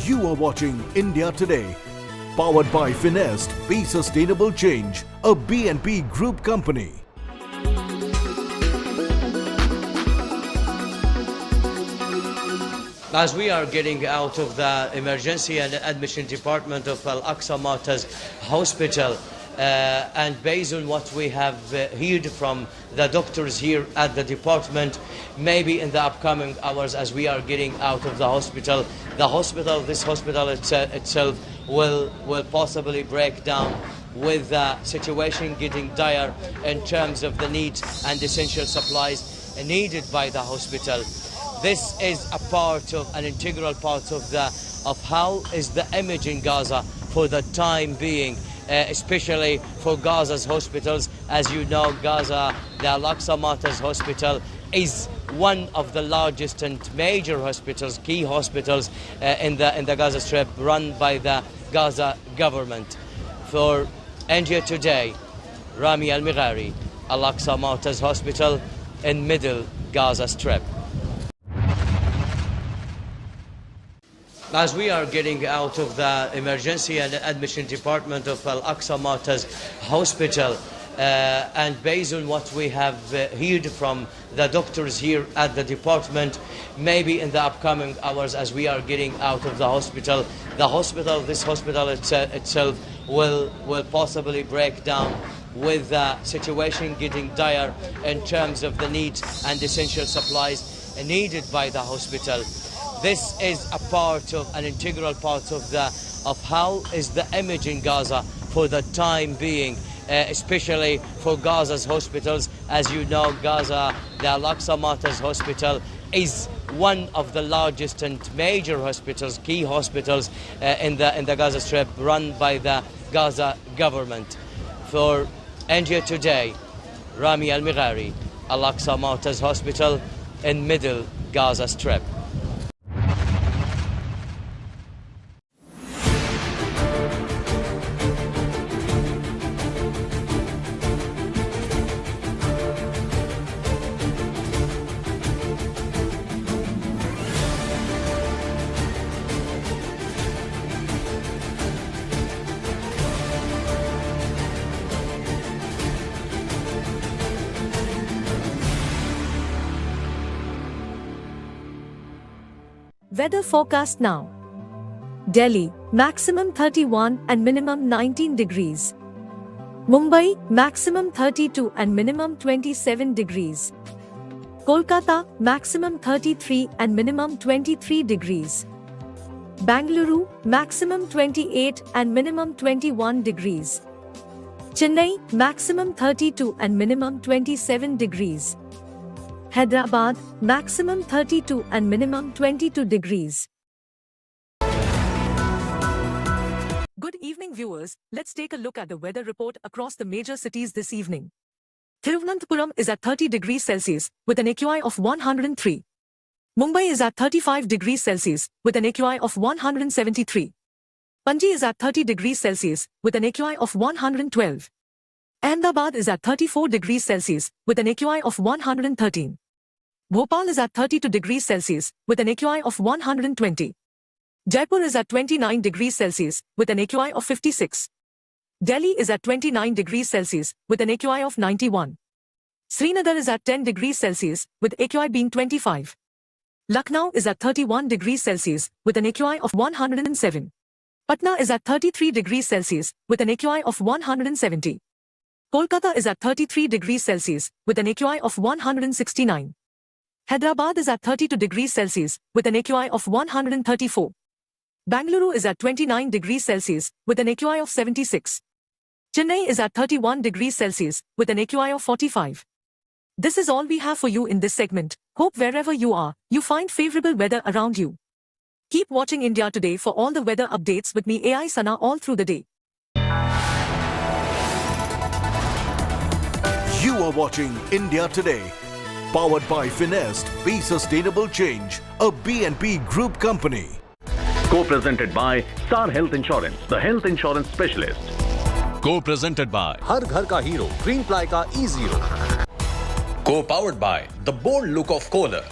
[SPEAKER 12] You are watching India Today, powered by Finest, Be Sustainable Change, a B&P Group company.
[SPEAKER 17] As we are getting out of the emergency and admission department of Al-Aqsa Martyrs Hospital, and based on what we have heard from the doctors here at the department, maybe in the upcoming hours as we are getting out of the hospital, this hospital itself will possibly break down, with the situation getting dire in terms of the needs and essential supplies needed by the hospital. This is a part of an integral part of how is the image in Gaza for the time being, especially for Gaza's hospitals. As you know, Gaza, the Al-Aqsa Martyrs Hospital, is one of the largest and major hospitals, key hospitals in the Gaza Strip, run by the Gaza government. For India Today, Rami Al-Mighari, Al-Aqsa Martyrs Hospital in Middle Gaza Strip. As we are getting out of the emergency and admission department of Al-Aqsa Martyrs Hospital, and based on what we have heard from the doctors here at the department, maybe in the upcoming hours as we are getting out of the hospital, this hospital itself will possibly break down, with the situation getting dire in terms of the needs and essential supplies needed by the hospital. This is a part of an integral part of how is the image in Gaza for the time being, especially for Gaza's hospitals. As you know, Gaza, the Al-Aqsa Martyrs Hospital, is one of the largest and major hospitals, key hospitals in the Gaza Strip, run by the Gaza government. For India Today, Rami Al-Mighari, Al-Aqsa Martyrs Hospital in Middle Gaza Strip.
[SPEAKER 13] Weather forecast now. Delhi, maximum 31 and minimum 19 degrees. Mumbai, maximum 32 and minimum 27 degrees. Kolkata, maximum 33 and minimum 23 degrees. Bangalore, maximum 28 and minimum 21 degrees. Chennai, maximum 32 and minimum 27 degrees. Hyderabad, maximum 32 and minimum 22 degrees. Good evening, viewers. Let's take a look at the weather report across the major cities this evening. Thiruvananthapuram is at 30 degrees Celsius with an AQI of 103. Mumbai is at 35 degrees Celsius with an AQI of 173. Panji is at 30 degrees Celsius with an AQI of 112. Ahmedabad is at 34 degrees Celsius with an AQI of 113. Bhopal is at 32 degrees Celsius with an AQI of 120. Jaipur is at 29 degrees Celsius with an AQI of 56. Delhi is at 29 degrees Celsius with an AQI of 91. Srinagar is at 10 degrees Celsius with AQI being 25. Lucknow is at 31 degrees Celsius with an AQI of 107. Patna is at 33 degrees Celsius with an AQI of 170. Kolkata is at 33 degrees Celsius with an AQI of 169. Hyderabad is at 32 degrees Celsius with an AQI of 134. Bangalore is at 29 degrees Celsius with an AQI of 76. Chennai is at 31 degrees Celsius with an AQI of 45. This is all we have for you in this segment. Hope wherever you are, you find favorable weather around you. Keep watching India Today for all the weather updates with me, AI Sana, all through the day.
[SPEAKER 12] You are watching India Today, powered by Finest, Be Sustainable Change, a B&P Group company.
[SPEAKER 18] Co-presented by Star Health Insurance, the health insurance specialist.
[SPEAKER 19] Co-presented by
[SPEAKER 20] हर घर का hero green ply का E0.
[SPEAKER 19] Co-powered by the bold look of Kohler.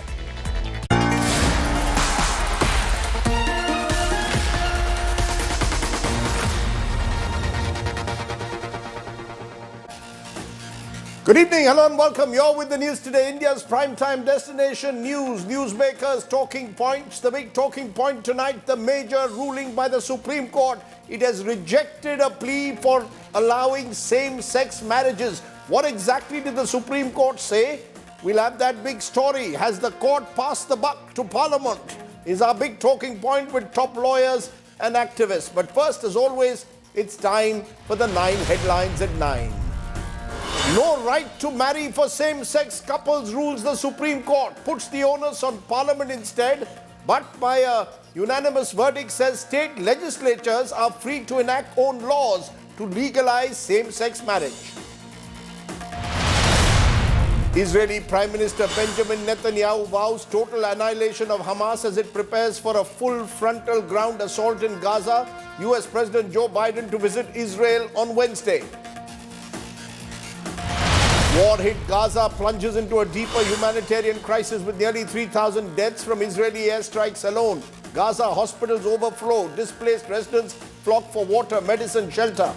[SPEAKER 20] Good evening, hello and welcome. You're with the news today, India's primetime destination news, newsmakers, talking points. The big talking point tonight, the major ruling by the Supreme Court. It has rejected a plea for allowing same-sex marriages. What exactly did the Supreme Court say? We'll have that big story. Has the court passed the buck to Parliament? Is our big talking point with top lawyers and activists. But first, as always, it's time for the 9 headlines at 9. No right to marry for same-sex couples, rules the Supreme Court. Puts the onus on Parliament instead, but by a unanimous verdict says state legislatures are free to enact own laws to legalize same-sex marriage. Israeli Prime Minister Benjamin Netanyahu vows total annihilation of Hamas as it prepares for a full frontal ground assault in Gaza. US President Joe Biden to visit Israel on Wednesday. War-hit Gaza plunges into a deeper humanitarian crisis with nearly 3,000 deaths from Israeli airstrikes alone. Gaza hospitals overflow, displaced residents flock for water, medicine, shelter.